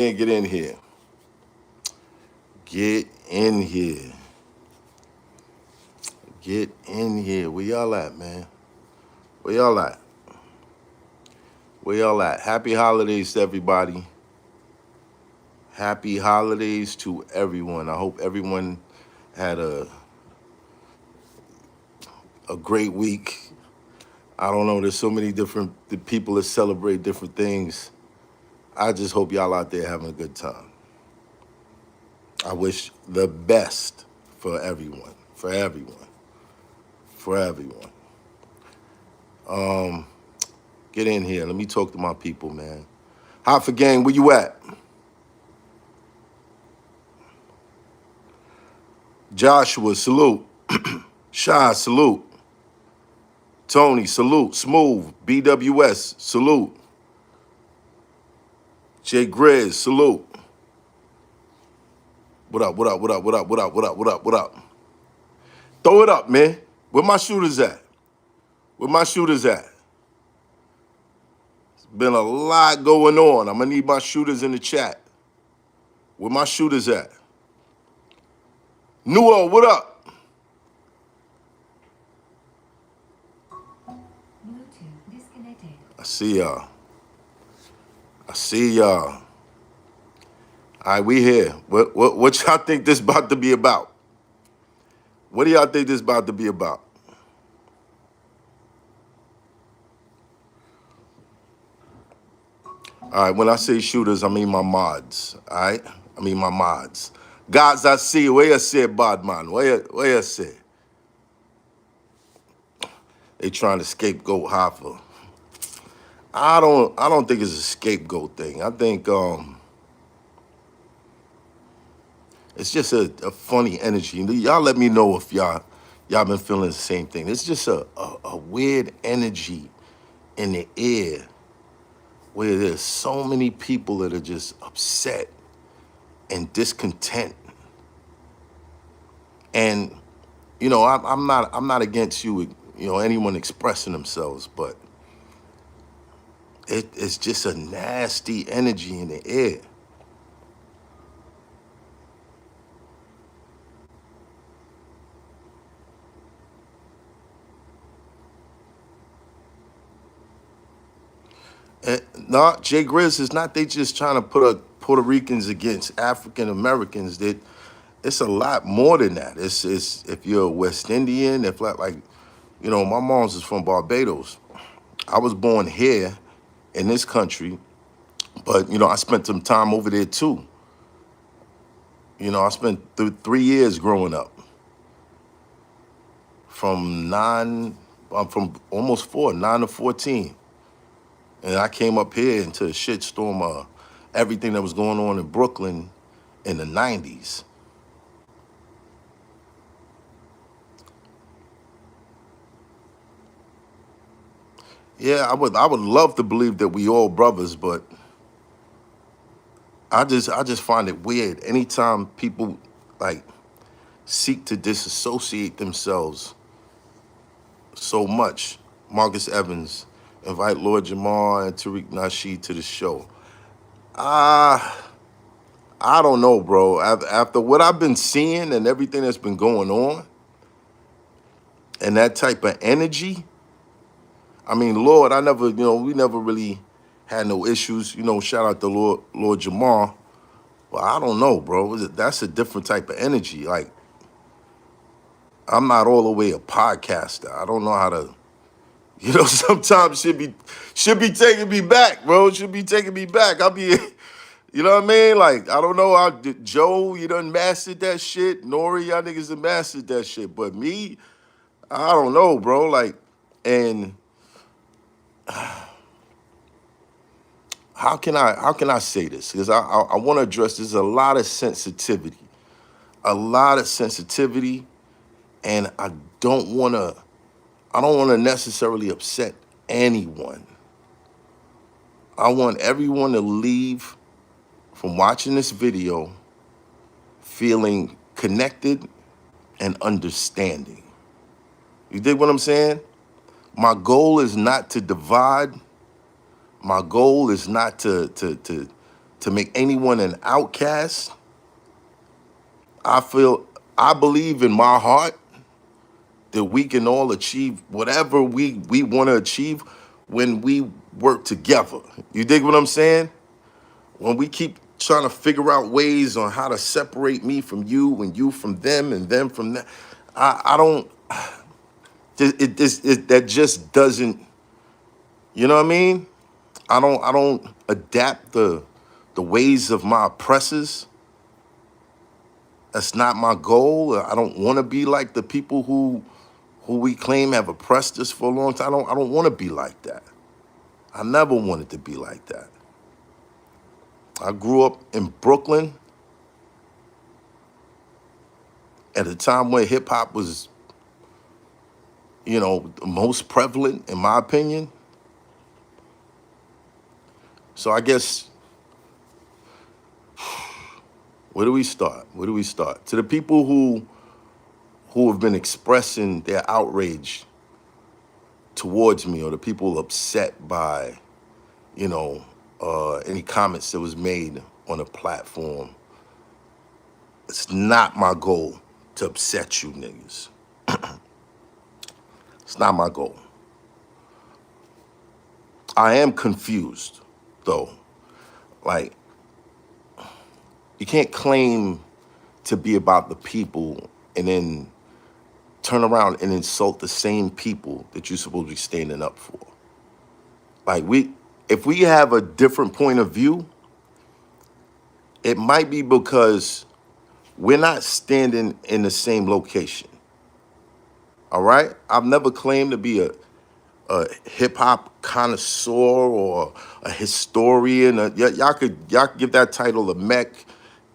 Get in here. Get in here. Get in here. Where y'all at, man? Where y'all at? Where y'all at? Happy holidays to everybody. Happy holidays to everyone. I hope everyone had a great week. I don't know. There's so many different people that celebrate different things. I just hope y'all out there having a good time. I wish the best for everyone. For everyone. For everyone. Get in here. Let me talk to my people, man. HOFFA gang, where you at? Joshua, salute. Shy, salute. Tony, salute. Smooth, BWS, salute. Jay Grizz, salute. What up, what up, what up, what up, what up, what up, what up, what up? Throw it up, man. Where my shooters at? Where my shooters at? There's been a lot going on. I'm gonna need my shooters in the chat. Where my shooters at? Nuo, what up? I see y'all. I see y'all. All right, we here. What y'all think this about to be about? What do y'all think this about to be about? All right, when I say shooters, I mean my mods. All right, I mean my mods. Guys, I see. Where you say, bad man? Where you say? They trying to scapegoat HOFFA. I don't think it's a scapegoat thing. I think it's just a funny energy. Y'all let me know if y'all been feeling the same thing. It's just a weird energy in the air where there's so many people that are just upset and discontent. And you know, I'm not against anyone expressing themselves, but it's just a nasty energy in the air. No, Jay Grizz is not. They just trying to put Puerto Ricans against African Americans. It's a lot more than that. It's if you're a West Indian, if like my mom's is from Barbados. I was born here in this country, but I spent some time over there too. I spent 3 years growing up. From almost 9 to 14. And I came up here into a shitstorm of everything that was going on in Brooklyn in the 90s. Yeah, I would love to believe that we all brothers, but I just find it weird. Anytime people like seek to disassociate themselves so much. Marcus Evans, invite Lord Jamar and Tariq Nasheed to the show. I don't know, bro. After what I've been seeing and everything that's been going on, and that type of energy, I mean, Lord, we never really had no issues. Shout out to Lord Jamar. But I don't know, bro. That's a different type of energy. Like, I'm not all the way a podcaster. I don't know how to, sometimes should be taking me back, bro. Should be taking me back. I'll be, you know what I mean? Like, I don't know how Joe, you done mastered that shit. Nori, y'all niggas done mastered that shit. But me, I don't know, bro. Like, and how can I say this? Because I want to address there's a lot of sensitivity. And I don't want to necessarily upset anyone. I want everyone to leave from watching this video feeling connected and understanding. You dig what I'm saying? My goal is not to divide. My goal is not to to make anyone an outcast, I believe in my heart that we can all achieve whatever we want to achieve when we work together. You dig what I'm saying? When we keep trying to figure out ways on how to separate me from you and you from them and them from that, I don't. That just doesn't. You know what I mean? I don't adapt the ways of my oppressors. That's not my goal. I don't want to be like the people who we claim have oppressed us for a long time. I don't want to be like that. I never wanted to be like that. I grew up in Brooklyn at a time where hip hop was, the most prevalent, in my opinion. So I guess, where do we start? To the people who have been expressing their outrage towards me, or the people upset by, any comments that was made on a platform, it's not my goal to upset you niggas. It's not my goal. I am confused, though. Like, you can't claim to be about the people and then turn around and insult the same people that you're supposed to be standing up for. Like, if we have a different point of view, it might be because we're not standing in the same location. All right? I've never claimed to be a hip hop connoisseur or a historian. Y'all could give that title to Mech,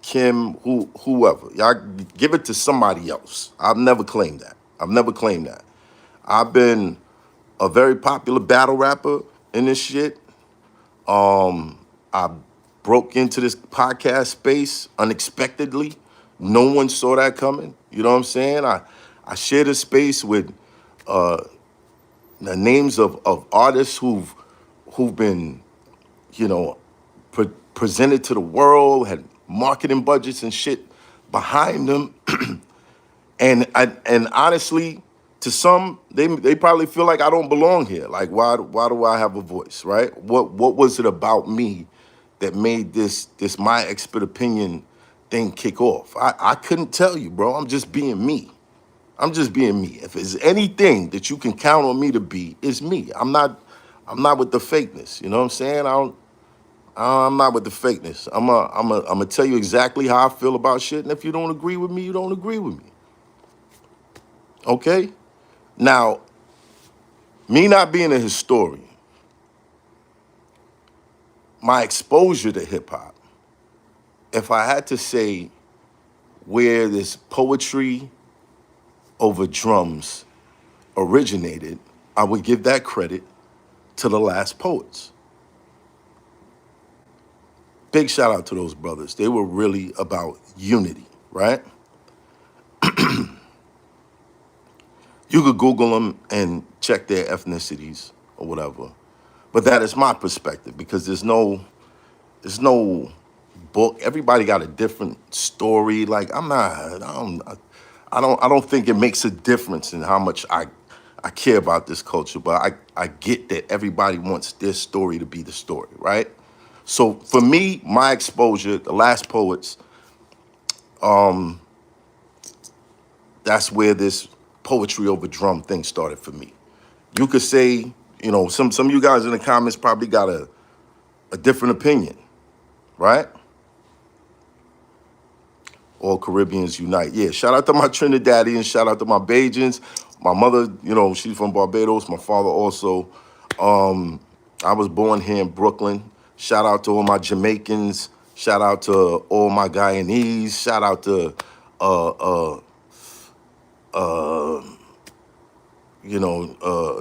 Kim, whoever. Y'all give it to somebody else. I've never claimed that. I've been a very popular battle rapper in this shit. I broke into this podcast space unexpectedly. No one saw that coming. You know what I'm saying? I shared a space with the names of artists who've been, presented to the world, had marketing budgets and shit behind them. and honestly, to some, they probably feel like I don't belong here. Like, why do I have a voice, right? What was it about me that made this my expert opinion thing kick off? I couldn't tell you, bro. I'm just being me. If there's anything that you can count on me to be, it's me. I'm not with the fakeness. You know what I'm saying? I'm not with the fakeness. I'm gonna tell you exactly how I feel about shit, and if you don't agree with me, you don't agree with me. Okay? Now, me not being a historian, my exposure to hip hop, if I had to say where this poetry over drums originated, I would give that credit to the Last Poets. Big shout out to those brothers. They were really about unity, right? You could Google them and check their ethnicities or whatever. But that is my perspective, because there's no book. Everybody got a different story. Like, I don't think it makes a difference in how much I care about this culture, but I get that everybody wants their story to be the story, right? So for me, my exposure, the Last Poets, that's where this poetry over drum thing started for me. You could say, some of you guys in the comments probably got a different opinion, right? All Caribbeans unite. Yeah, shout out to my Trinidadians, shout out to my Bajans. My mother, she's from Barbados. My father also. I was born here in Brooklyn. Shout out to all my Jamaicans. Shout out to all my Guyanese. Shout out to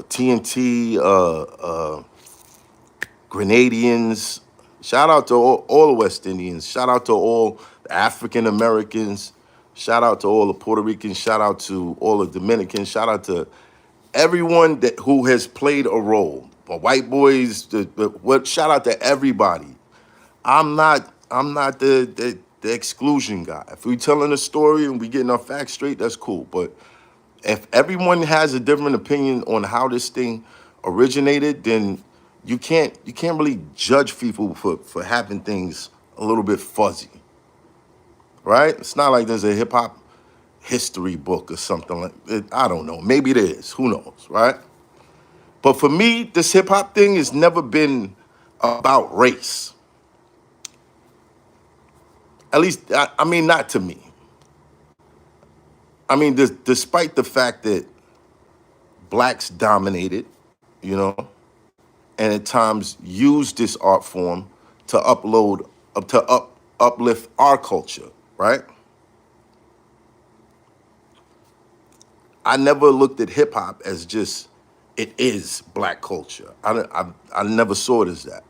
TNT, Grenadians. Shout out to all the West Indians. Shout out to all the African Americans. Shout out to all the Puerto Ricans. Shout out to all the Dominicans. Shout out to everyone who has played a role. The white boys, shout out to everybody. I'm not I'm not the exclusion guy. If we telling a story and we getting our facts straight, that's cool. But if everyone has a different opinion on how this thing originated, then you can't really judge people for having things a little bit fuzzy, right? It's not like there's a hip hop history book or something like it. I don't know. Maybe it is. Who knows, right? But for me, this hip hop thing has never been about race. At least, I mean, not to me. I mean, despite the fact that blacks dominated, you know, and at times used this art form to uplift our culture, right? I never looked at hip hop as just it is black culture. I never saw it as that.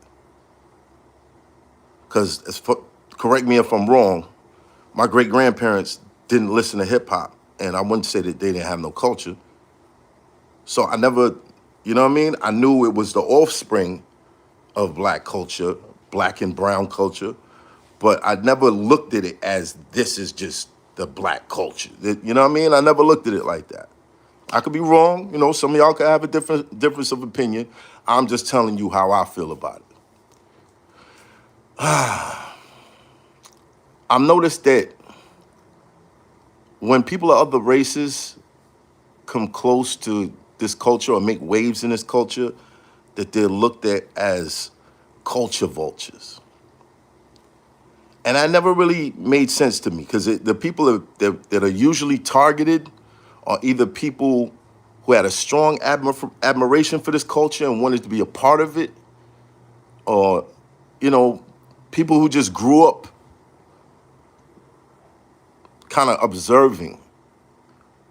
Because correct me if I'm wrong, my great grandparents didn't listen to hip hop, and I wouldn't say that they didn't have no culture. So I never, you know what I mean? I knew it was the offspring of black culture, black and brown culture, but I never looked at it as this is just the black culture. You know what I mean? I never looked at it like that. I could be wrong. You know, some of y'all could have a difference of opinion. I'm just telling you how I feel about it. I've noticed that when people of other races come close to this culture or make waves in this culture, that they're looked at as culture vultures. And that never really made sense to me because the people that are usually targeted are either people who had a strong admiration for this culture and wanted to be a part of it, or, you know, people who just grew up kind of observing.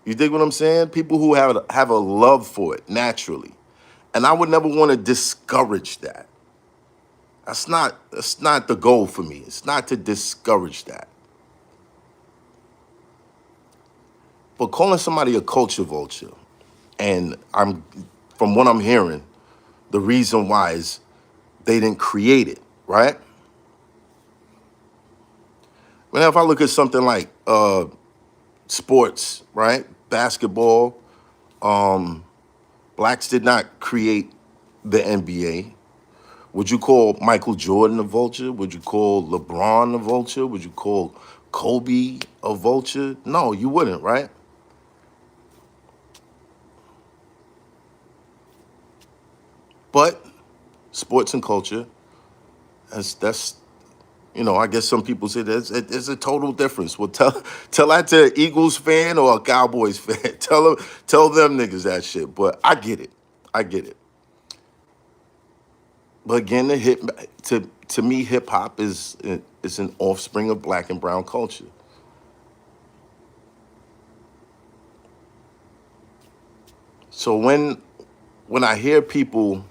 You dig what I'm saying? People who have a love for it naturally. And I would never want to discourage that. That's not the goal for me. It's not to discourage that. But calling somebody a culture vulture, and from what I'm hearing, the reason why is they didn't create it, right? Now, if I look at something like sports, right? Basketball, blacks did not create the NBA. Would you call Michael Jordan a vulture? Would you call LeBron a vulture? Would you call Kobe a vulture? No, you wouldn't, right? But sports and culture, that's you know, I guess some people say there's a total difference. Well, tell that to an Eagles fan or a Cowboys fan. tell them niggas that shit. But I get it. I get it. But again, to me, hip hop is an offspring of black and brown culture. So when I hear people,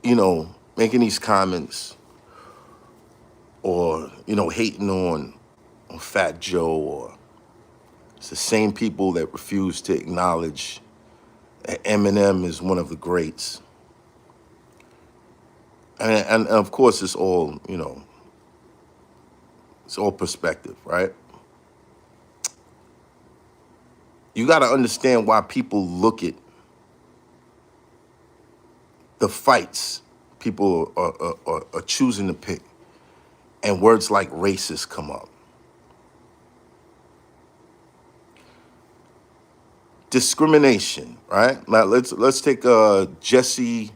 you know, making these comments or, you know, hating on Fat Joe, or it's the same people that refuse to acknowledge that Eminem is one of the greats. And of course, it's all, you know, it's all perspective, right? You got to understand why people look at the fights people are choosing to pick, and words like racist come up. Discrimination, right? Now let's take Jesse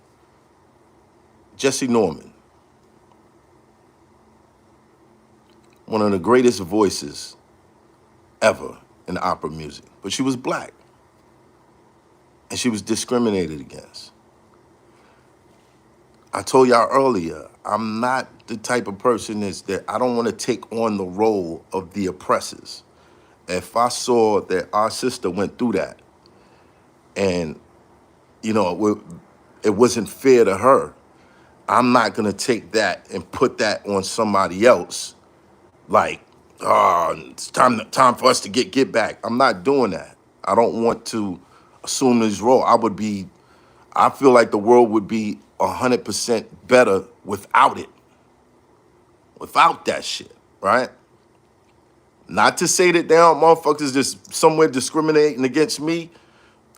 Norman, one of the greatest voices ever in opera music, but she was black, and she was discriminated against. I told y'all earlier, I'm not the type of person that I don't want to take on the role of the oppressors. If I saw that our sister went through that, and, you know, it wasn't fair to her, I'm not going to take that and put that on somebody else. Like, oh, it's time for us to get back. I'm not doing that. I don't want to assume this role. I feel like the world would be 100% better without it. Without that shit, right? Not to say that damn motherfuckers just somewhere discriminating against me.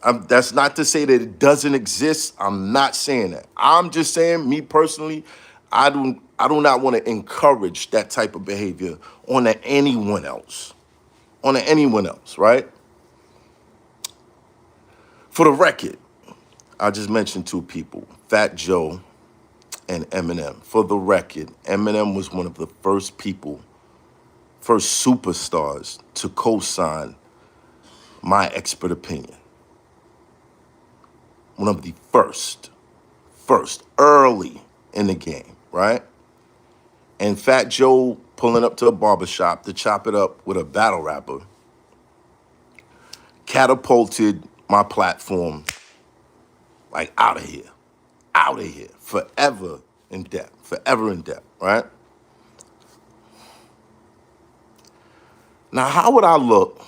That's not to say that it doesn't exist. I'm not saying that. I'm just saying, me personally, I do not want to encourage that type of behavior on anyone else. On anyone else, right? For the record, I just mentioned two people, Fat Joe and Eminem. For the record, Eminem was one of the first superstars to co-sign my expert opinion. One of the first, early in the game, right? And Fat Joe pulling up to a barbershop to chop it up with a battle rapper catapulted my platform like out of here, forever in depth, right? Now, how would I look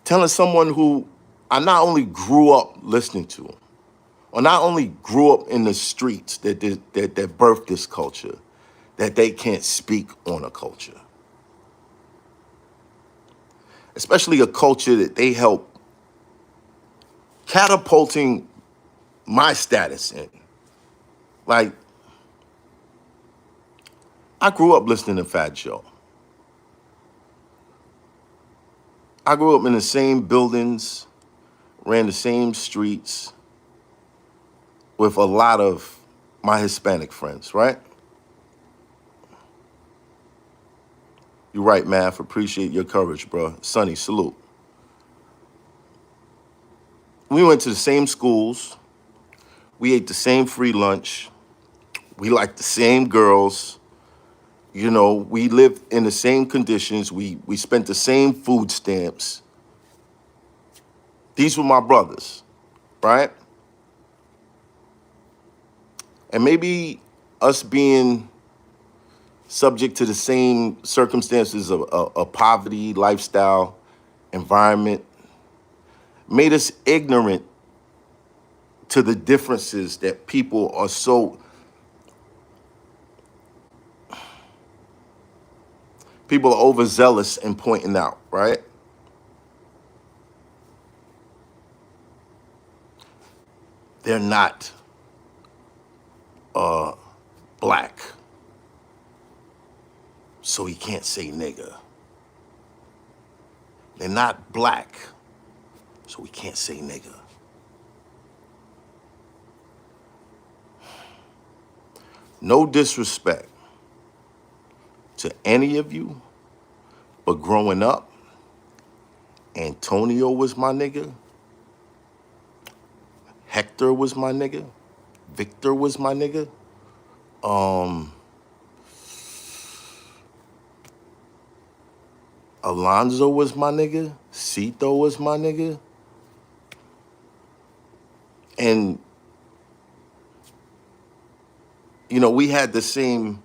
telling someone who I not only grew up listening to, or not only grew up in the streets that birthed this culture, that they can't speak on a culture? Especially a culture that they help catapulting my status in. Like, I grew up listening to Fat Joe. I grew up in the same buildings, ran the same streets with a lot of my Hispanic friends, right? You're right, Math. Appreciate your courage, bro. Sonny, salute. We went to the same schools. We ate the same free lunch. We liked the same girls. You know, we lived in the same conditions. We spent the same food stamps. These were my brothers, right? And maybe us being subject to the same circumstances of poverty, lifestyle, environment, made us ignorant to the differences that people are so... People are overzealous in pointing out, right? They're not black, so he can't say nigga. They're not black, so we can't say nigga. No disrespect to any of you, but growing up, Antonio was my nigga. Hector was my nigga. Victor was my nigga. Alonzo was my nigga. Cito was my nigga. And, you know, we had the same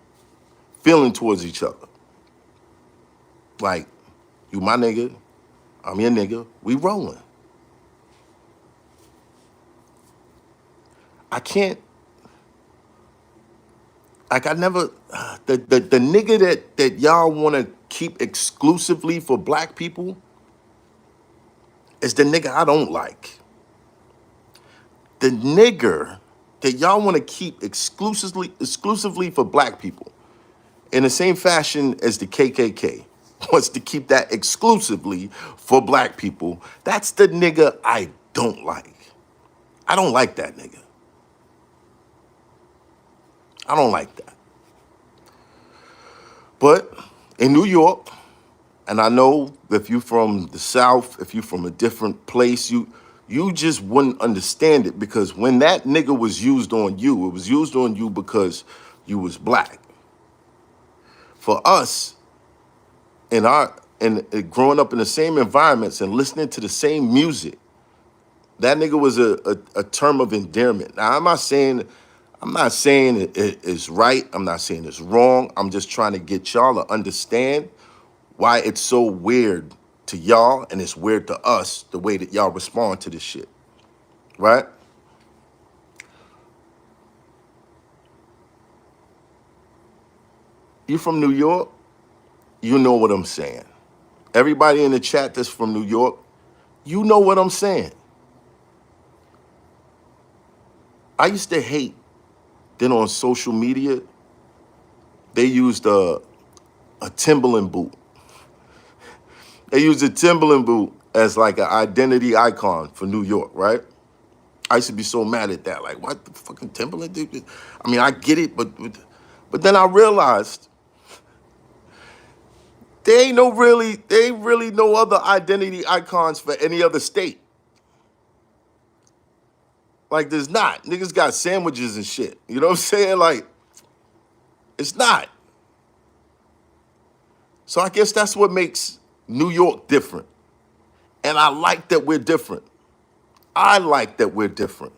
feeling towards each other. Like, you my nigga, I'm your nigga, we rolling. I can't, like, I never, the nigga that y'all want to keep exclusively for black people is the nigga I don't like. The nigger that y'all want to keep exclusively for black people, in the same fashion as the KKK wants to keep that exclusively for black people, that's the nigga I don't like. I don't like that nigga. I don't like that. But in New York, and I know if you're from the South, if you're from a different place, you just wouldn't understand it, because when that nigga was used on you, it was used on you because you was black. For us, in growing up in the same environments and listening to the same music, that nigga was a term of endearment. Now, I'm not saying it's right. I'm not saying it's wrong. I'm just trying to get y'all to understand why it's so weird to y'all and it's weird to us, the way that y'all respond to this shit, right? You from New York, you know what I'm saying. Everybody in the chat that's from New York, you know what I'm saying. I used to hate that on social media, they used a Timberland boot. They used a Timberland boot as like an identity icon for New York, right? I used to be so mad at that. Like, what the fucking Timberland? Dude? I mean, I get it, but then I realized there ain't really no other identity icons for any other state. Like, there's not. Niggas got sandwiches and shit. You know what I'm saying? Like, it's not. So I guess that's what makes New York different. And I like that we're different. I like that we're different.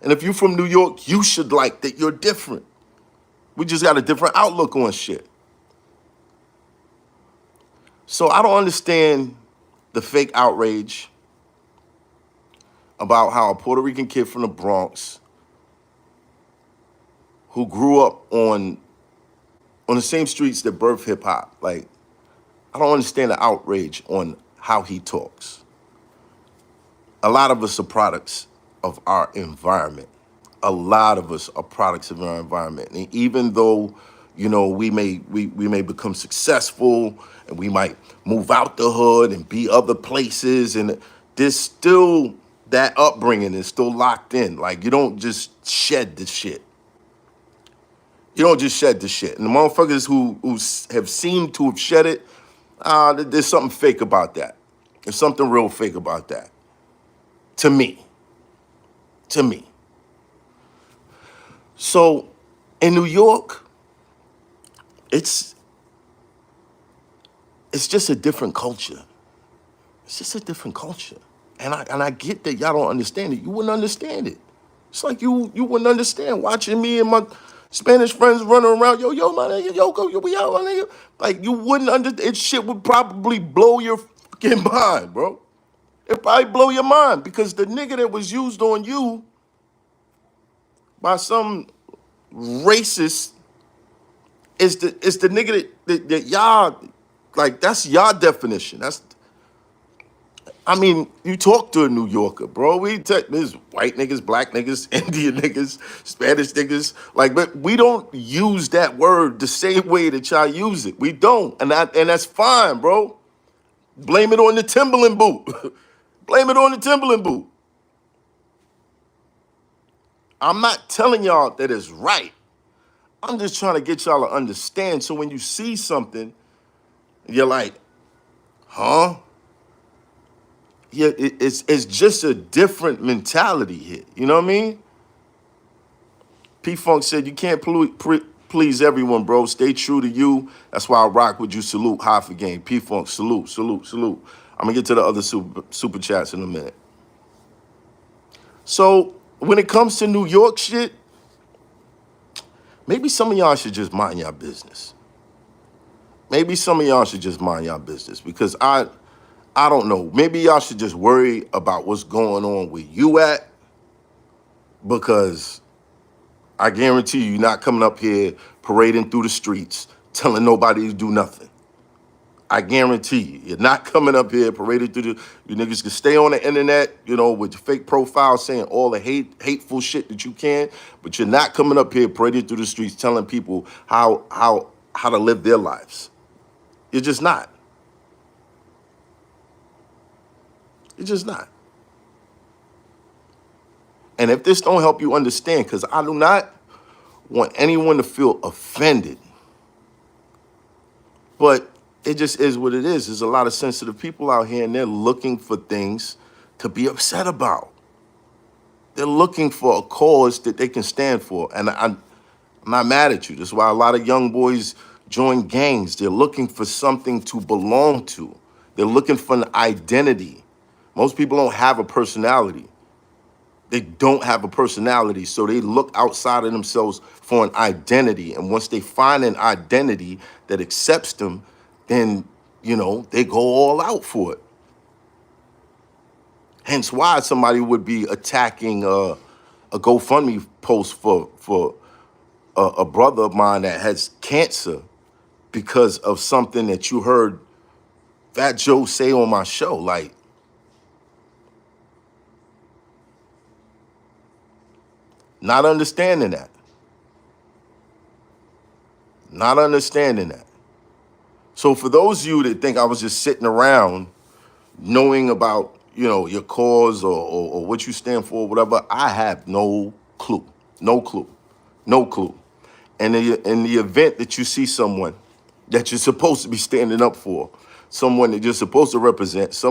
And if you're from New York, you should like that you're different. We just got a different outlook on shit. So I don't understand the fake outrage about how a Puerto Rican kid from the Bronx who grew up on the same streets that birthed hip hop, like, I don't understand the outrage on how he talks. A lot of us are products of our environment. A lot of us are products of our environment. And even though, you know, we may become successful and we might move out the hood and be other places, and there's still that upbringing is still locked in. Like, you don't just shed the shit. You don't just shed the shit. And the motherfuckers who have seemed to have shed it, there's something fake about that. There's something real fake about that. To me. To me. So in New York, it's just a different culture. It's just a different culture. And I get that y'all don't understand it. You wouldn't understand it. It's like you wouldn't understand watching me and my Spanish friends running around, yo, my nigga, yo, we out, my nigga. Like, you wouldn't understand. It shit would probably blow your fucking mind, bro. It'd probably blow your mind because the nigga that was used on you by some racist is the nigga that y'all, like, that's y'all definition. I mean, you talk to a New Yorker, bro. There's white niggas, black niggas, Indian niggas, Spanish niggas. Like, but we don't use that word the same way that y'all use it. We don't. And that's fine, bro. Blame it on the Timberland boot. Blame it on the Timberland boot. I'm not telling y'all that it's right. I'm just trying to get y'all to understand. So when you see something, you're like, huh? Yeah, it's just a different mentality here. You know what I mean? P-Funk said, you can't please everyone, bro. Stay true to you. That's why I rock with you. Salute, HOFFA gang. P-Funk, salute, salute, salute. I'm going to get to the other super chats in a minute. So when it comes to New York shit, maybe some of y'all should just mind your business. Maybe some of y'all should just mind your business because I don't know. Maybe y'all should just worry about what's going on where you at, because I guarantee you're not coming up here parading through the streets telling nobody to do nothing. I guarantee you, you're not coming up here parading through you niggas can stay on the internet, you know, with your fake profile saying all the hateful shit that you can, but you're not coming up here parading through the streets telling people how to live their lives. You're just not. You're just not. And if this don't help you understand, because I do not want anyone to feel offended, but it just is what it is. There's a lot of sensitive people out here, and they're looking for things to be upset about. They're looking for a cause that they can stand for. And I'm not mad at you. That's why a lot of young boys join gangs. They're looking for something to belong to. They're looking for an identity. Most people don't have a personality. They don't have a personality, so they look outside of themselves for an identity. And once they find an identity that accepts them, then, you know, they go all out for it. Hence why somebody would be attacking a GoFundMe post for a brother of mine that has cancer because of something that you heard Fat Joe say on my show. Like, not understanding that. Not understanding that. So for those of you that think I was just sitting around knowing about, you know, your cause or what you stand for, whatever, I have no clue. No clue. No clue. And in the event that you see someone that you're supposed to be standing up for, someone that you're supposed to represent,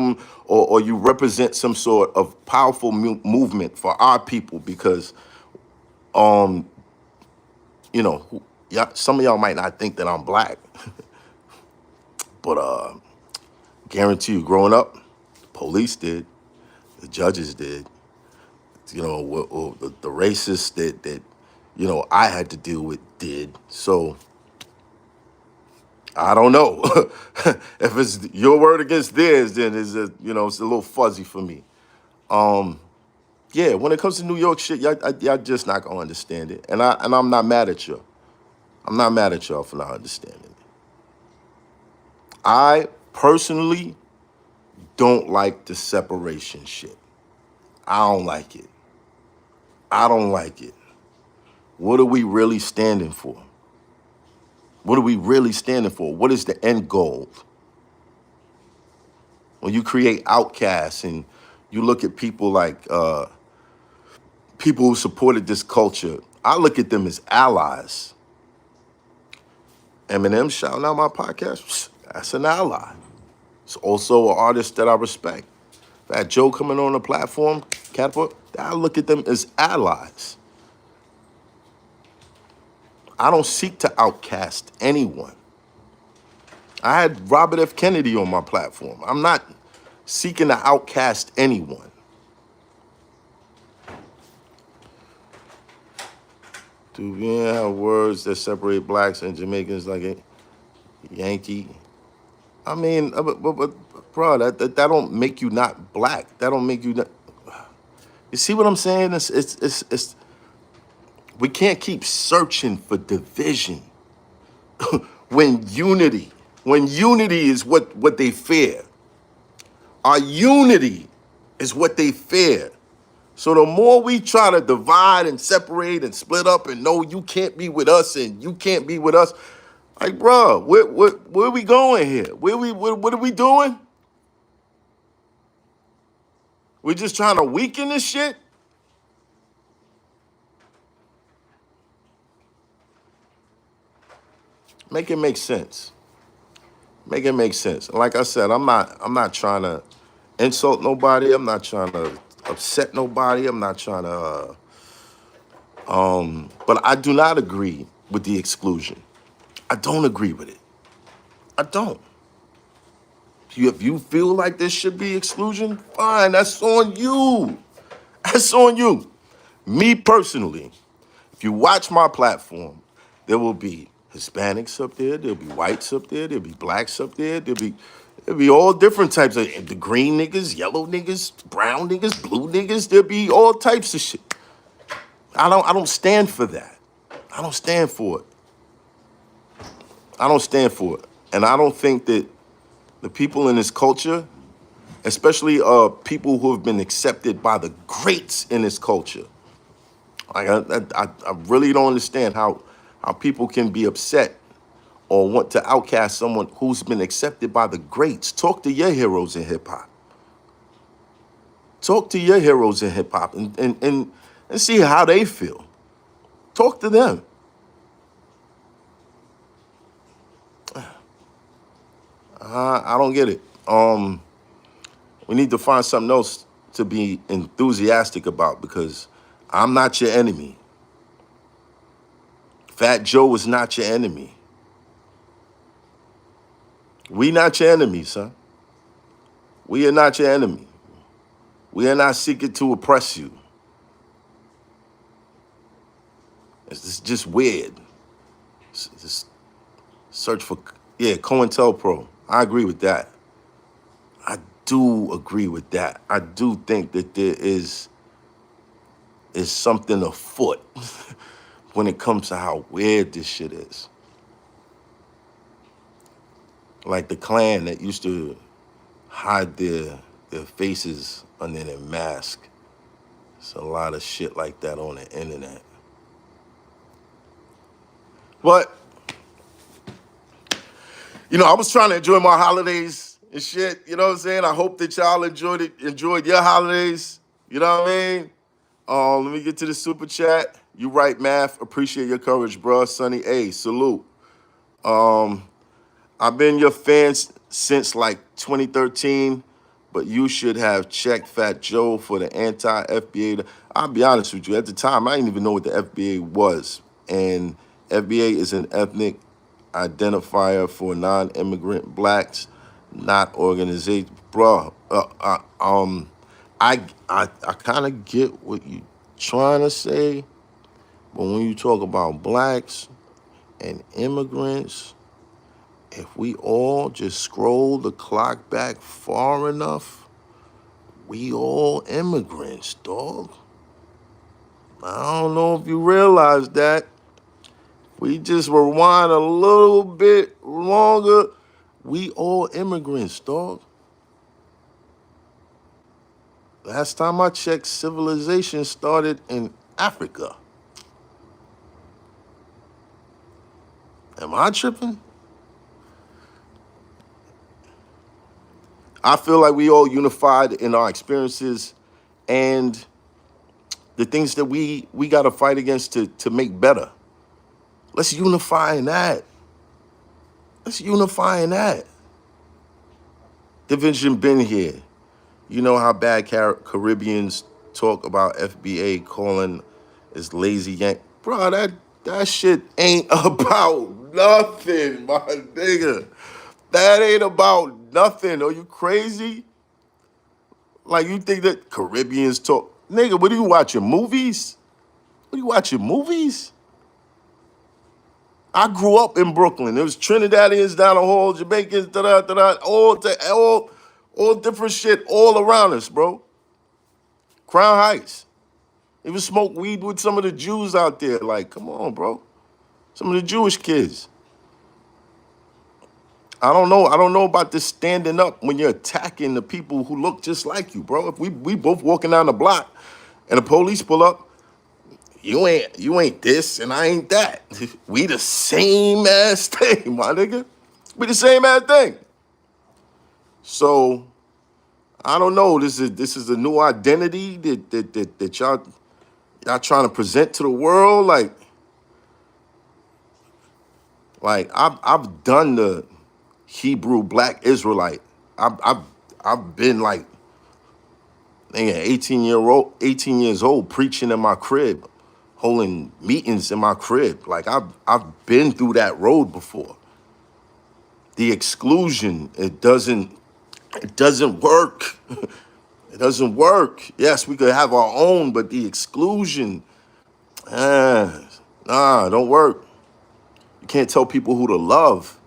or you represent some sort of powerful movement for our people, because, you know, some of y'all might not think that I'm black, but guarantee you, growing up, the police did, the judges did, you know, or the racists that you know I had to deal with did. So I don't know. If it's your word against theirs, then it's you know, it's a little fuzzy for me. Yeah, when it comes to New York shit, y'all just not gonna understand it, and I'm not mad at you. I'm not mad at y'all for not understanding it. I personally don't like the separation shit. I don't like it. I don't like it. What are we really standing for? What are we really standing for? What is the end goal? When you create outcasts and you look at people like people who supported this culture, I look at them as allies. Eminem shouting out my podcast, that's an ally. It's also an artist that I respect. Fat Joe coming on the platform, Catapult, I look at them as allies. I don't seek to outcast anyone. I had Robert F. Kennedy on my platform. I'm not seeking to outcast anyone. Do we have words that separate blacks and Jamaicans like a Yankee? I mean, but bro, that don't make you not black. That don't make you not. You see what I'm saying? It's we can't keep searching for division when unity is what they fear. Our unity is what they fear. So the more we try to divide and separate and split up and no, you can't be with us and you can't be with us, like, bro, where are we going here? What are we doing? We're just trying to weaken this shit? Make it make sense. Make it make sense. And like I said, I'm not trying to insult nobody. I'm not trying to upset nobody. I'm not trying to but I do not agree with the exclusion. I don't agree with it. I don't. If you feel like there should be exclusion, fine, that's on you. That's on you. Me personally, if you watch my platform, there will be Hispanics up there, there'll be whites up there, there'll be blacks up there, there'll be all different types of the green niggas, yellow niggas, brown niggas, blue niggas, there'll be all types of shit. I don't stand for that. I don't stand for it. I don't stand for it. And I don't think that the people in this culture, especially people who have been accepted by the greats in this culture, like I really don't understand how people can be upset or want to outcast someone who's been accepted by the greats. Talk to your heroes in hip hop. Talk to your heroes in hip hop and see how they feel. Talk to them. I don't get it. We need to find something else to be enthusiastic about, because I'm not your enemy. Fat Joe is not your enemy. We not your enemy, son. We are not your enemy. We are not seeking to oppress you. It's just weird. Just search for, yeah, COINTELPRO. I agree with that. I do agree with that. I do think that there is something afoot when it comes to how weird this shit is. Like the Klan that used to hide their faces under their mask. It's a lot of shit like that on the internet. But, I was trying to enjoy my holidays and shit. You know what I'm saying? I hope that y'all enjoyed your holidays. You know what I mean? Let me get to the super chat. You right, Math. Appreciate your courage, bro. Sonny A, salute. I've been your fan since like 2013, but you should have checked Fat Joe for the anti-FBA. I'll be honest with you. At the time, I didn't even know what the FBA was. And FBA is an ethnic identifier for non-immigrant blacks, not organization. Bro, I kind of get what you trying to say, but when you talk about blacks and immigrants, if we all just scroll the clock back far enough, we all immigrants, dog. I don't know if you realize that. We just rewind a little bit longer, we all immigrants, dog. Last time I checked, civilization started in Africa. Am I tripping? I feel like we all unified in our experiences and the things that we got to fight against to make better. Let's unify in that. Let's unify in that. Division been here. You know how bad Caribbeans talk about FBA calling us lazy yank. Bro, that shit ain't about nothing, my nigga. That ain't about nothing. Are you crazy? Like, you think that Caribbeans talk? Nigga, what are you watching, movies? What are you watching, movies? I grew up in Brooklyn. There was Trinidadians down the hall, Jamaicans, all different shit all around us, bro. Crown Heights. Even smoke weed with some of the Jews out there. Like, come on, bro. Some of the Jewish kids. I don't know about this standing up when you're attacking the people who look just like you, bro. If we both walking down the block and the police pull up, you ain't this and I ain't that. We the same ass thing, my nigga. We the same ass thing. So I don't know. This is a new identity that y'all trying to present to the world. Like I've done the Hebrew Black Israelite. I've been like 18 years old preaching in my crib, holding meetings in my crib. Like I've been through that road before. The exclusion, it doesn't work. It doesn't work. Yes, we could have our own, but the exclusion, don't work. You can't tell people who to love.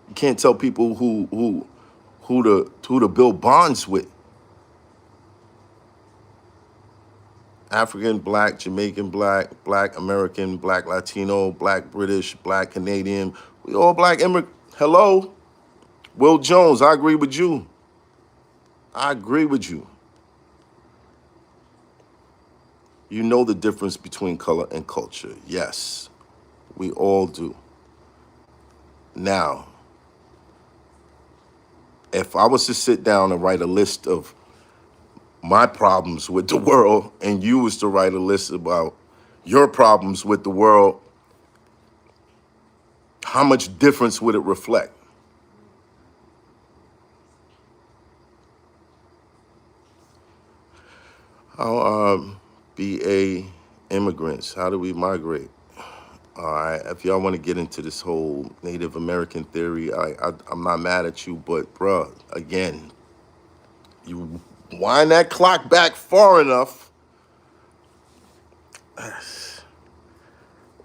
You can't tell people who to build bonds with. African, Black, Jamaican, Black, Black American, Black Latino, Black British, Black Canadian. We all Black immigrants. Hello? Will Jones, I agree with you. I agree with you. You know the difference between color and culture. Yes, we all do. Now, if I was to sit down and write a list of my problems with the world and you was to write a list about your problems with the world, how much difference would it reflect? How BA immigrants, how do we migrate? All right, if y'all want to get into this whole Native American theory, I'm not mad at you, but bruh, again, you wind that clock back far enough.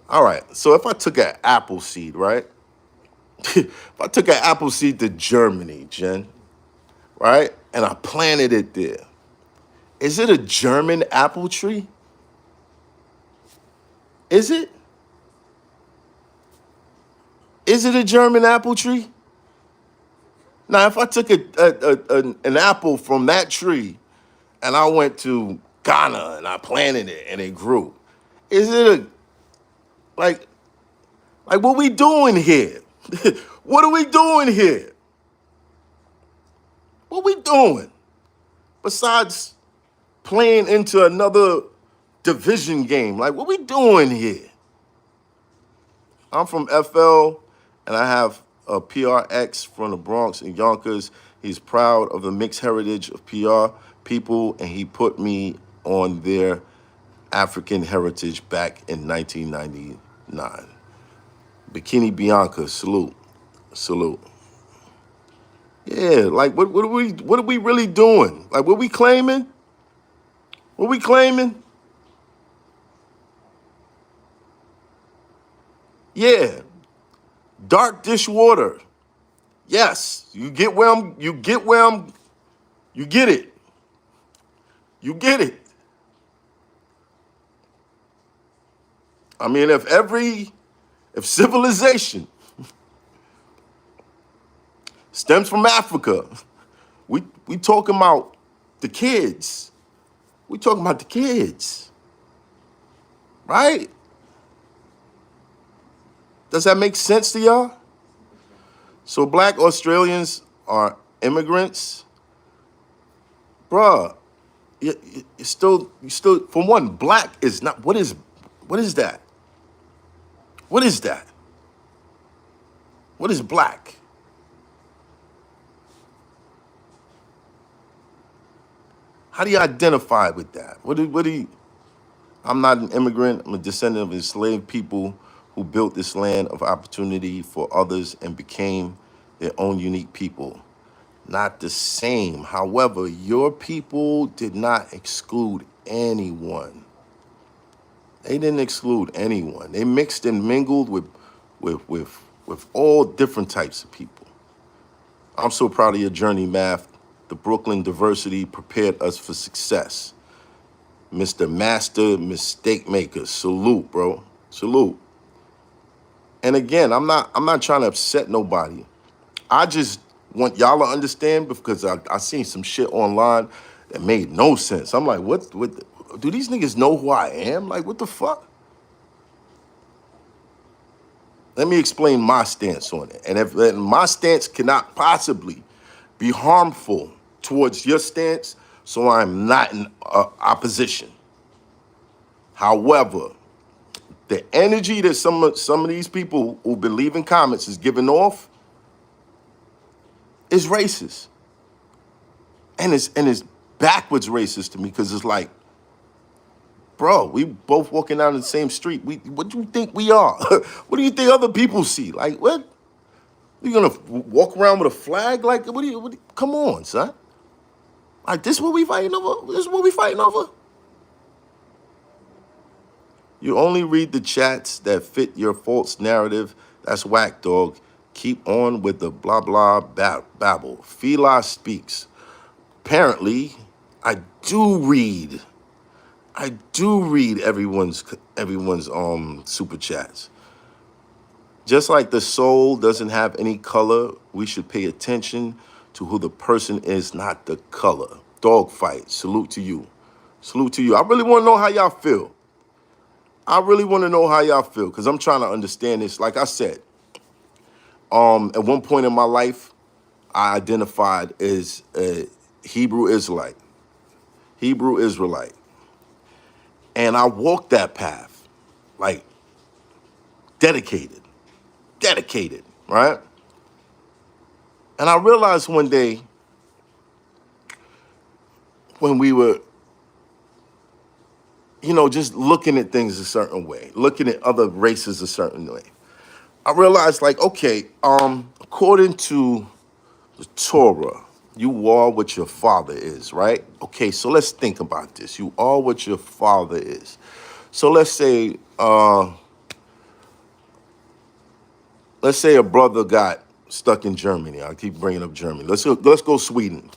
All right, so if I took an apple seed, right? If I took an apple seed to Germany, Jen, right? And I planted it there, is it a German apple tree? Is it? Is it a German apple tree? Now, if I took an apple from that tree and I went to Ghana and I planted it and it grew, is it like what we doing here? What are we doing here? What we doing? Besides playing into another division game, like what we doing here? I'm from FL, and I have a PRX from the Bronx and Yonkers. He's proud of the mixed heritage of PR people, and he put me on their African heritage back in 1999. Bikini Bianca, salute, salute. Yeah, like what are we really doing? Like what we claiming? What we claiming? Yeah, dark dishwater. Yes, you get where I'm. You get where I'm. You get it. You get it. I mean, if civilization stems from Africa, we talking about the kids. We talking about the kids, right? Does that make sense to y'all? So black Australians are immigrants, bruh. You still, for one, black is not. What is that? What is that? What is black? How do you identify with that? What do you? I'm not an immigrant. I'm a descendant of enslaved people who built this land of opportunity for others and became their own unique people. Not the same. However, your people did not exclude anyone. They didn't exclude anyone. They mixed and mingled with all different types of people. I'm so proud of your journey, Math. The Brooklyn diversity prepared us for success. Mr. Master Mistake Maker, salute, bro. Salute. And again, I'm not trying to upset nobody. I just want y'all to understand because I seen some shit online that made no sense. I'm like, what do these niggas know who I am? Like, what the fuck? Let me explain my stance on it. And my stance cannot possibly be harmful towards your stance, so I'm not in opposition. However, the energy that some of these people who've been leaving comments is giving off is racist. And it's backwards racist to me because it's like, bro, we both walking down the same street. What do you think we are? What do you think other people see? Like, what? You gonna walk around with a flag? Like, what do you come on, son. Like, this is what we fighting over? This is what we fighting over? You only read the chats that fit your false narrative. That's whack, dog. Keep on with the blah, blah, babble. Fila speaks. Apparently, I do read everyone's super chats. Just like the soul doesn't have any color, we should pay attention to who the person is, not the color. Dogfight, salute to you. Salute to you. I really want to know how y'all feel. I really want to know how y'all feel because I'm trying to understand this. Like I said, at one point in my life, I identified as a Hebrew Israelite. Hebrew Israelite. And I walked that path, like dedicated, right? And I realized one day when we were, just looking at things a certain way, looking at other races a certain way, I realized, like, okay, according to the Torah, you are what your father is, right? Okay, so let's think about this. You are what your father is. So let's say a brother got stuck in Germany. I keep bringing up Germany. Let's go Sweden.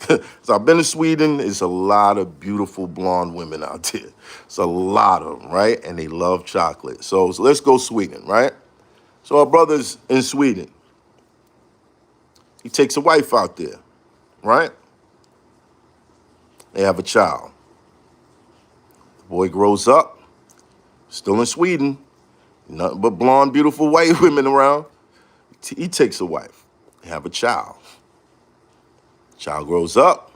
So I've been to Sweden. There's a lot of beautiful blonde women out there. It's a lot of them, right? And they love chocolate. So let's go Sweden, right? So our brother's in Sweden. He takes a wife out there, right? They have a child. The boy grows up, still in Sweden, nothing but blonde, beautiful white women around. He takes a wife. They have a child. Child grows up.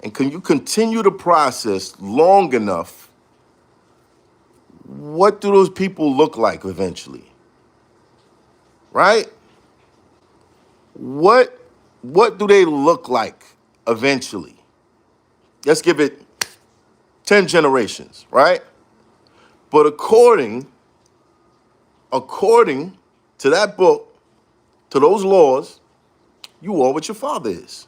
And can you continue the process long enough? What do those people look like eventually? Right? What do they look like eventually? Let's give it 10 generations, right? But according to that book, to those laws, you are what your father is.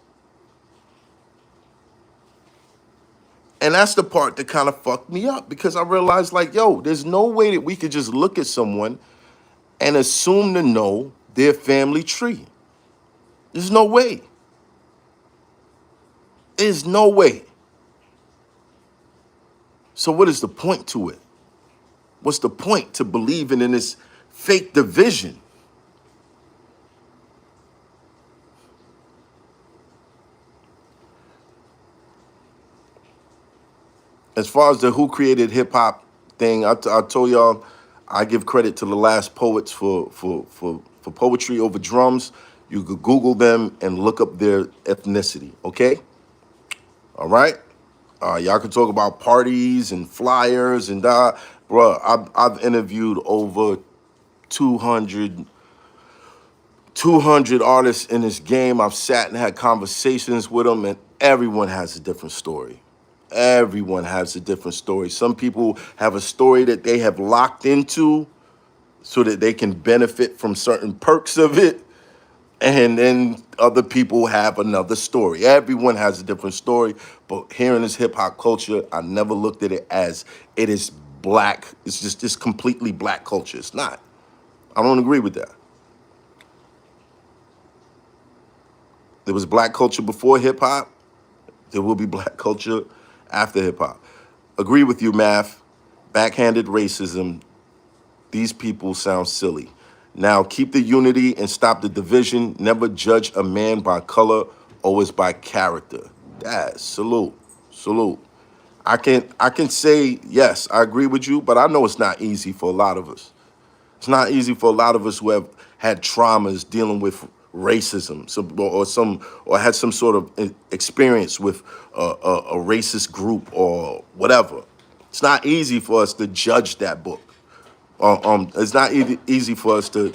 And that's the part that kind of fucked me up, because I realized, like, yo, there's no way that we could just look at someone and assume to know their family tree. There's no way. There's no way. So what is the point to it? What's the point to believing in this fake division? As far as the who created hip hop thing, I told y'all I give credit to the last poets for poetry over drums. You could Google them and look up their ethnicity, okay? All right? Y'all can talk about parties and flyers and Bro, I've interviewed over 200 artists in this game. I've sat and had conversations with them, and everyone has a different story. Everyone has a different story. Some people have a story that they have locked into so that they can benefit from certain perks of it. And then other people have another story. Everyone has a different story. But here in this hip hop culture, I never looked at it as it is black. It's just this completely black culture. It's not. I don't agree with that. There was black culture before hip hop. There will be black culture after hip hop. Agree with you, Math. Backhanded racism. These people sound silly. Now, keep the unity and stop the division. Never judge a man by color, always by character. Salute. I can say, yes, I agree with you, but I know it's not easy for a lot of us. It's not easy for a lot of us who have had traumas dealing with racism, or had some sort of experience with a racist group or whatever. It's not easy for us to judge that book. It's not easy for us to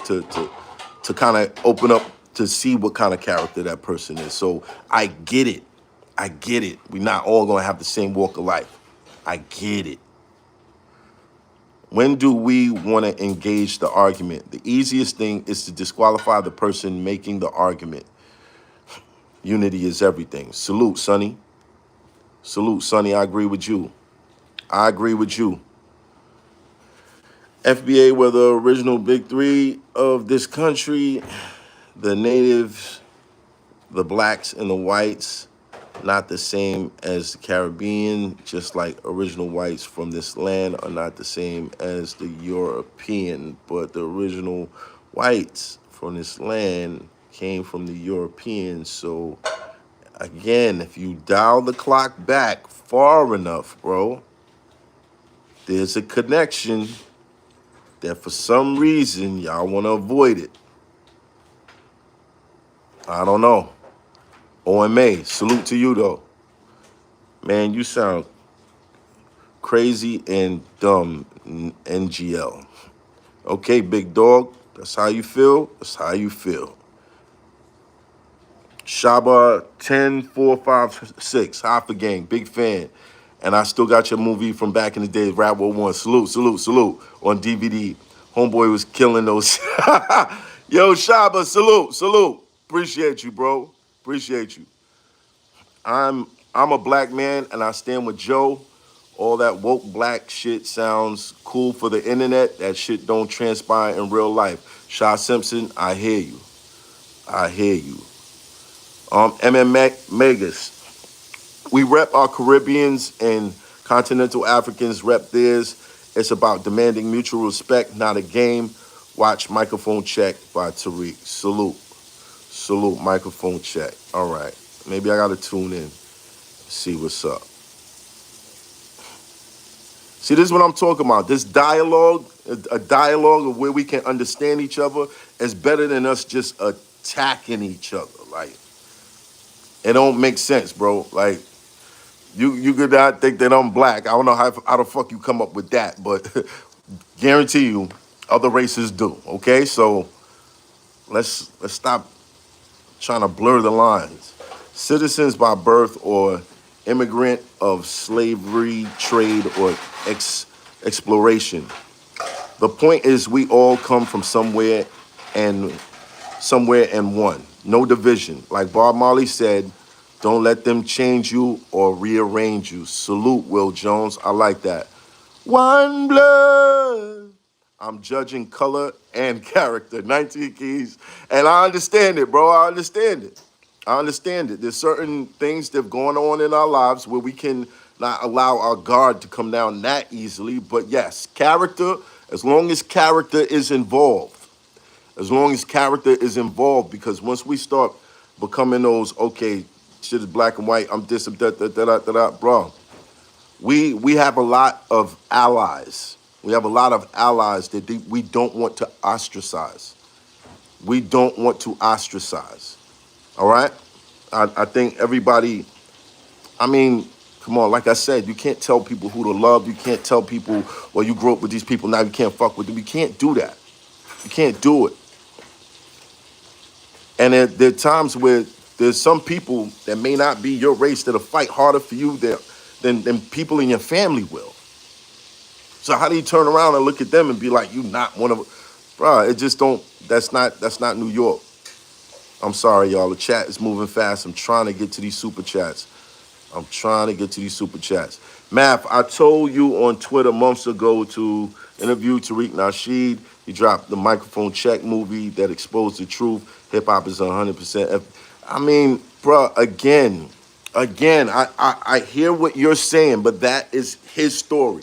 kind of open up to see what kind of character that person is. So I get it. We're not all gonna have the same walk of life. I get it. When do we want to engage the argument? The easiest thing is to disqualify the person making the argument. Unity is everything. Salute, Sonny. I agree with you. FBA were the original big three of this country. The natives, the blacks, and the whites, not the same as the Caribbean, just like original whites from this land are not the same as the European, but the original whites from this land came from the Europeans. So again, if you dial the clock back far enough, bro, there's a connection that for some reason y'all want to avoid it. I don't know. OMA, salute to you though. Man, you sound crazy and dumb, NGL. Okay, big dog, that's how you feel. Shaba 10456, HOFFA gang, big fan. And I still got your movie from back in the day, Rap World 1. Salute on DVD. Homeboy was killing those. Yo, Shaba, salute. Appreciate you, bro. Appreciate you. I'm a black man and I stand with Joe. All that woke black shit sounds cool for the internet. That shit don't transpire in real life. Sha Simpson, I hear you. Megas. We rep our Caribbeans and continental Africans rep theirs. It's about demanding mutual respect, not a game. Watch Microphone Check by Tariq. Salute. Salute, microphone check. All right. Maybe I gotta tune in, see what's up. See, this is what I'm talking about. This dialogue, a dialogue of where we can understand each other is better than us just attacking each other. Like, it don't make sense, bro. Like, you could not think that I'm black. I don't know how the fuck you come up with that, but guarantee you, other races do. Okay, so let's stop trying to blur the lines. Citizens by birth or immigrant of slavery, trade, or exploration. The point is we all come from somewhere and one. No division. Like Bob Marley said, don't let them change you or rearrange you. Salute, Will Jones. I like that. One blood. I'm judging color and character. 19 Keyz. And I understand it, bro. I understand it. I understand it. There's certain things that have gone on in our lives where we can not allow our guard to come down that easily. But yes, character, as long as character is involved, because once we start becoming those, okay, shit is black and white, I'm this, I'm that, bro. We have a lot of allies. We have a lot of allies that we don't want to ostracize. We don't want to ostracize. All right? I think everybody, I mean, come on, like I said, you can't tell people who to love. You can't tell people, well, you grew up with these people, now you can't fuck with them. You can't do that. You can't do it. And there are times where there's some people that may not be your race that'll fight harder for you than people in your family will. So how do you turn around and look at them and be like, you not one of, bruh, it just don't, that's not New York. I'm sorry, y'all. The chat is moving fast. I'm trying to get to these super chats. Math, I told you on Twitter months ago to interview Tariq Nasheed. He dropped the Microphone Check movie that exposed the truth. Hip-hop is 100%. I mean, bro, again, I hear what you're saying, but that is his story.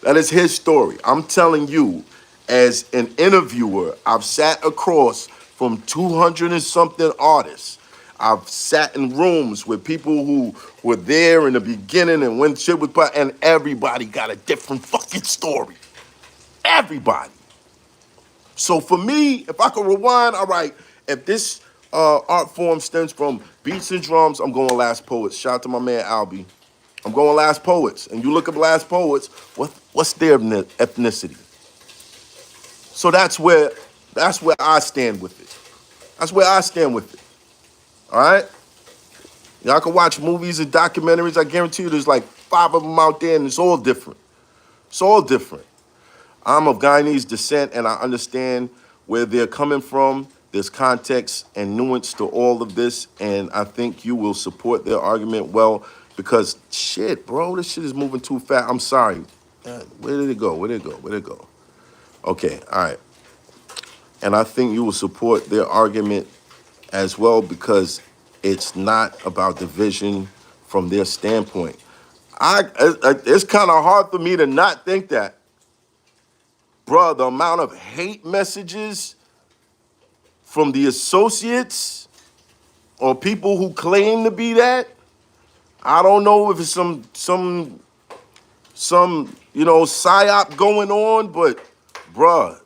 That is his story. I'm telling you, as an interviewer, I've sat across from 200 and something artists. I've sat in rooms with people who were there in the beginning and when shit was put, and everybody got a different fucking story. Everybody. So for me, if I could rewind, all right, if this art form stems from beats and drums, I'm going Last Poets. Shout out to my man Albie. I'm going Last Poets. And you look up Last Poets, what's their ethnicity? So that's where I stand with it. That's where I stand with it. All right? Y'all can watch movies and documentaries. I guarantee you there's like 5 of them out there, and it's all different. It's all different. I'm of Guyanese descent, and I understand where they're coming from. There's context and nuance to all of this, and I think you will support their argument well because, shit, bro, this shit is moving too fast. I'm sorry. Where did it go? Okay, all right. And I think you will support their argument as well because it's not about division from their standpoint. It's kind of hard for me to not think that. Bruh, the amount of hate messages from the associates or people who claim to be that, I don't know if it's some psyop going on, but bruh,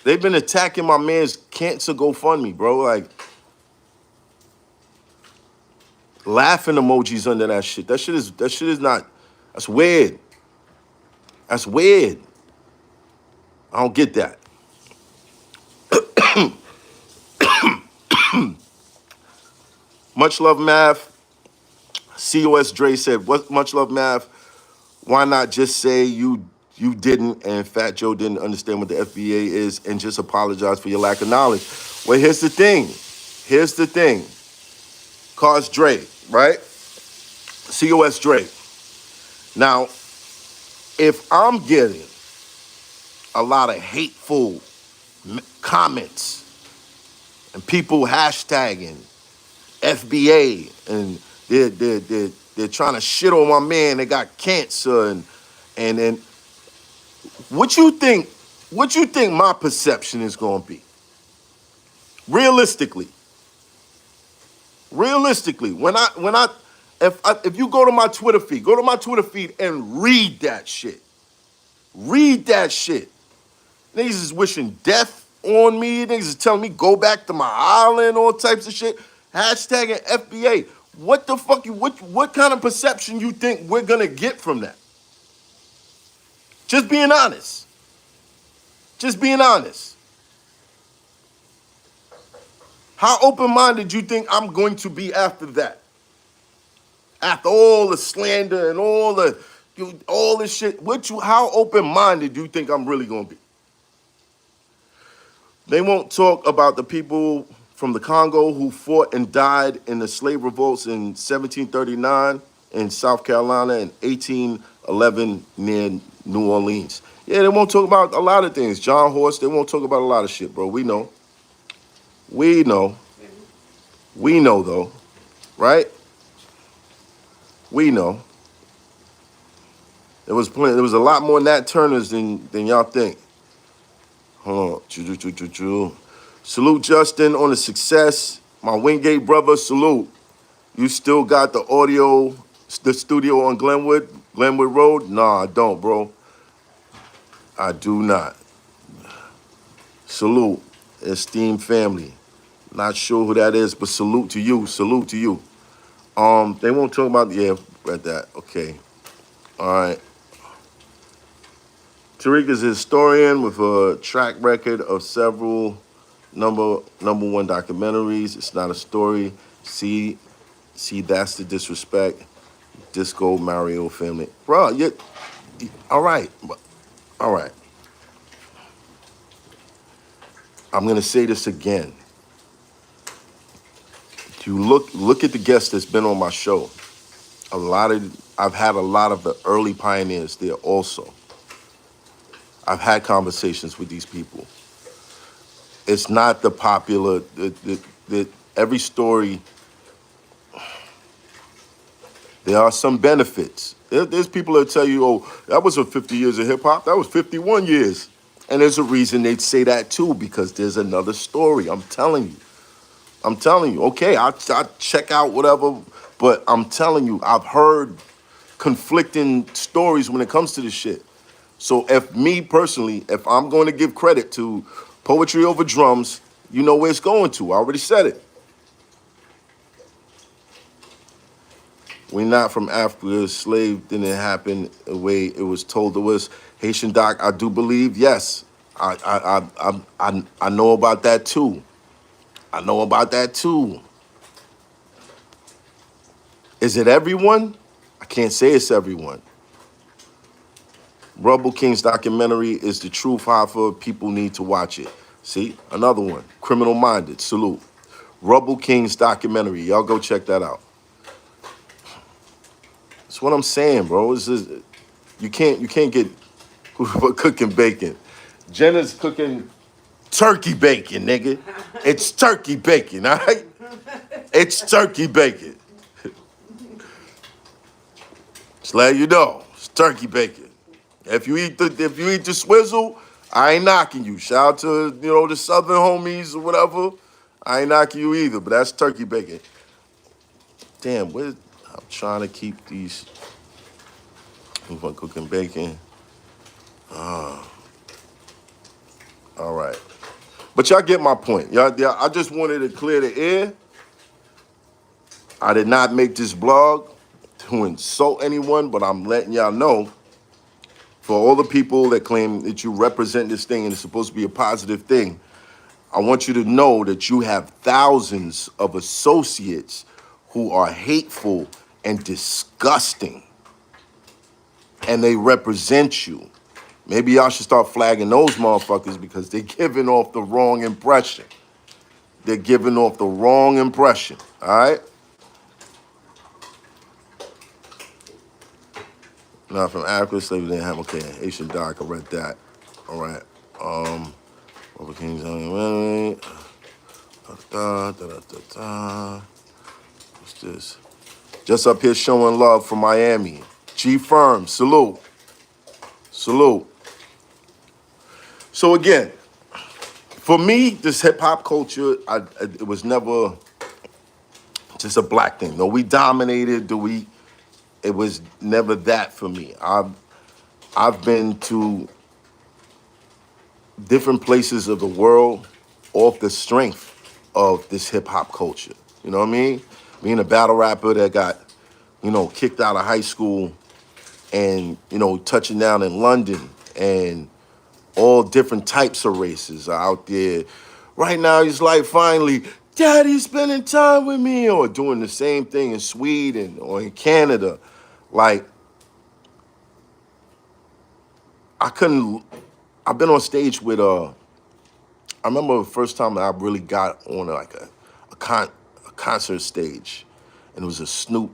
they've been attacking my man's cancer GoFundMe, bro. Like, laughing emojis under that shit. That shit is not, that's weird. That's weird. I don't get that. Much love, Math. COS Dre said, "What much love, Math? Why not just say you didn't and Fat Joe didn't understand what the FBA is and just apologize for your lack of knowledge?" Well, here's the thing. Cause Dre, right? COS Dre. Now, if I'm getting a lot of hateful comments and people hashtagging FBA and they're trying to shit on my man, they got cancer and what you think my perception is gonna be? Realistically, Realistically, if you go to my Twitter feed and read that shit. Read that shit. Niggas is wishing death on me. Niggas is telling me go back to my island, all types of shit. Hashtagging FBA. What the fuck what kind of perception you think we're gonna get from that? Just being honest. Just being honest. How open-minded do you think I'm going to be after that? After all the slander and all this shit, how open-minded do you think I'm really gonna be? They won't talk about the people from the Congo who fought and died in the slave revolts in 1739 in South Carolina and 1811 near New Orleans. Yeah, they won't talk about a lot of things. John Horst, they won't talk about a lot of shit, bro. We know. We know. We know, though. Right? We know. There was a lot more Nat Turners than y'all think. Hold on. Salute Justin on the success. My Wingate brother, salute. You still got the audio, the studio on Glenwood Road? Nah, I don't, bro. I do not. Salute, esteemed family. Not sure who that is, but salute to you. Salute to you. They won't talk about, yeah, read that. Okay. All right. Tariq is a historian with a track record of several number one documentaries. It's not a story. See, that's the disrespect. Disco Mario family. Bro, all right. All right. I'm going to say this again. You look at the guests that's been on my show. I've had a lot of the early pioneers there also. I've had conversations with these people. It's not the popular, every story, there are some benefits. There's people that tell you, oh, that wasn't 50 years of hip hop, that was 51 years. And there's a reason they'd say that too, because there's another story. I'm telling you, okay, I'll check out whatever, but I'm telling you, I've heard conflicting stories when it comes to this shit. So if I'm going to give credit to Poetry Over Drums, you know where it's going to. I already said it. We're not from Africa. Slave didn't happen the way it was told to us. Haitian Doc, I do believe, yes. I know about that too. I know about that too. Is it everyone? I can't say it's everyone. Rebel King's documentary is the truth, HOFFA. People need to watch it. See, another one. Criminal Minded, salute. Rebel King's documentary. Y'all go check that out. That's what I'm saying, bro. It's just, you can't get cooking bacon. Jenna's cooking turkey bacon, nigga. It's turkey bacon, all right? It's turkey bacon. Just let you know, it's turkey bacon. If you eat the swizzle, I ain't knocking you. Shout out to the Southern homies or whatever. I ain't knocking you either, but that's turkey bacon. Damn, I'm trying to keep these. I'm cooking bacon. All right. But y'all get my point. Y'all, I just wanted to clear the air. I did not make this blog to insult anyone, but I'm letting y'all know, for all the people that claim that you represent this thing and it's supposed to be a positive thing, I want you to know that you have thousands of associates who are hateful and disgusting, and they represent you. Maybe y'all should start flagging those motherfuckers because they're giving off the wrong impression. They're giving off the wrong impression, all right? Not from Africa, slavery didn't have, okay, Haitian Doc, I read that. All right. Over King's What's this? Just up here showing love from Miami. G Firm, salute. Salute. So again, for me, this hip hop culture, it was never Just a black thing. No, we dominated. It was never that for me. I've been to different places of the world off the strength of this hip hop culture. You know what I mean? Being a battle rapper that got, kicked out of high school and, touching down in London and all different types of races are out there. Right now, he's like, finally, Daddy's spending time with me, or doing the same thing in Sweden or in Canada. Like, I've been on stage with, I remember the first time I really got on like a concert stage, and it was a Snoop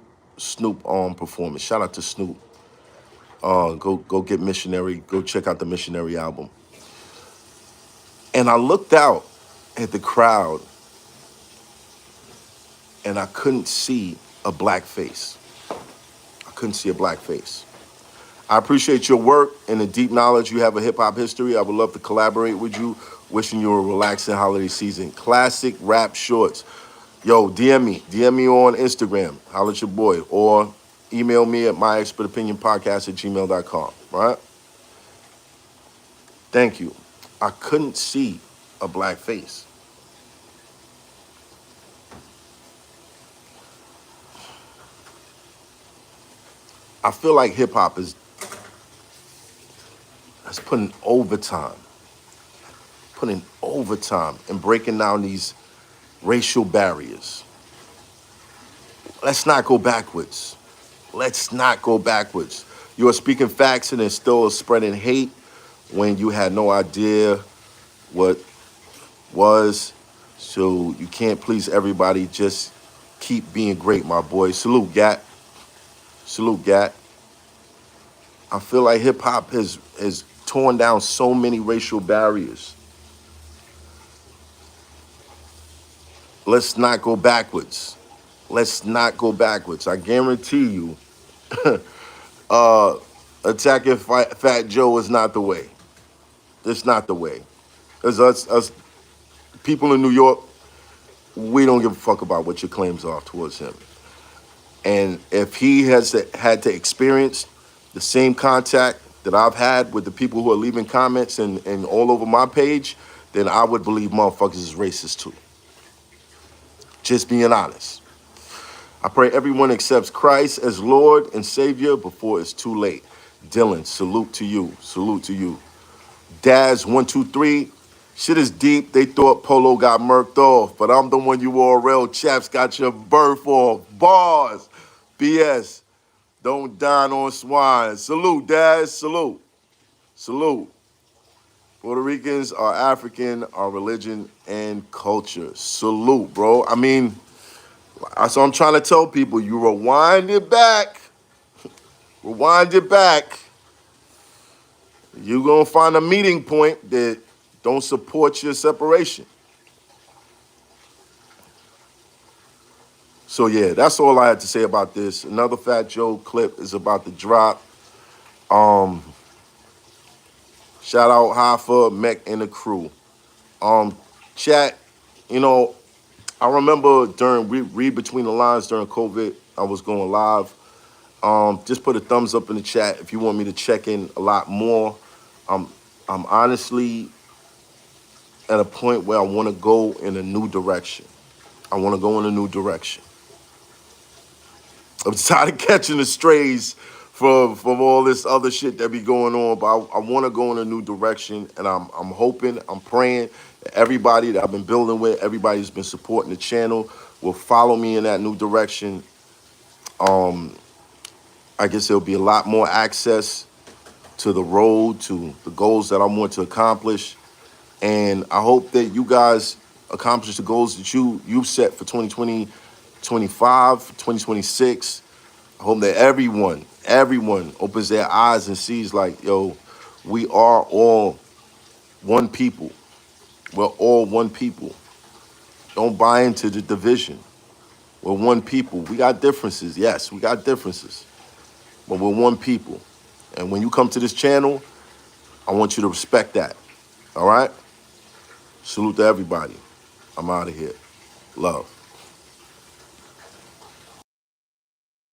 performance. Shout out to Snoop. Go get Missionary. Go check out the Missionary album. And I looked out at the crowd, and I couldn't see a black face. I couldn't see a black face. I appreciate your work and the deep knowledge you have of hip-hop history. I would love to collaborate with you. Wishing you a relaxing holiday season. Classic rap shorts. Yo, DM me on Instagram. Holla at your boy. Or email me at myexpertopinionpodcast@gmail.com, right? Thank you. I couldn't see a black face. I feel like hip-hop is putting overtime and breaking down these racial barriers. Let's not go backwards. You are speaking facts and it's still spreading hate when you had no idea what was. So you can't please everybody. Just keep being great, my boy. Salute, Gat. I feel like hip hop has torn down so many racial barriers. Let's not go backwards. I guarantee you, attacking Fat Joe is not the way. It's not the way. Because us people in New York, we don't give a fuck about what your claims are towards him. And if he had to experience the same contact that I've had with the people who are leaving comments and all over my page, then I would believe motherfuckers is racist too. Just being honest. I pray everyone accepts Christ as Lord and Savior before it's too late. Dylan, salute to you. Daz123, shit is deep. They thought Polo got murked off, but I'm the one you real chaps got your birth off. Bars. BS. Don't dine on swine. Salute, Daz. Salute. Puerto Ricans are African, our religion and culture. Salute, bro. I mean, that's what I'm trying to tell people. You rewind it back. You're going to find a meeting point that don't support your separation. So, yeah, that's all I had to say about this. Another Fat Joe clip is about to drop. Shout out HOFFA, Mech, and the crew. Chat, I remember during read between the lines during COVID, I was going live. Just put a thumbs up in the chat if you want me to check in a lot more. I'm honestly at a point where I want to go in a new direction. I'm tired of catching the strays from all this other shit that be going on, but I want to go in a new direction, and I'm hoping, I'm praying that everybody that I've been building with, everybody who's been supporting the channel will follow me in that new direction. I guess there'll be a lot more access to the road, to the goals that I want to accomplish, and I hope that you guys accomplish the goals that you've set for 2020, 25, 2026. I hope that everyone opens their eyes and sees like, yo, we are all one people. We're all one people. Don't buy into the division. We're one people. We got differences. Yes, we got differences. But we're one people. And when you come to this channel, I want you to respect that. All right? Salute to everybody. I'm out of here. Love.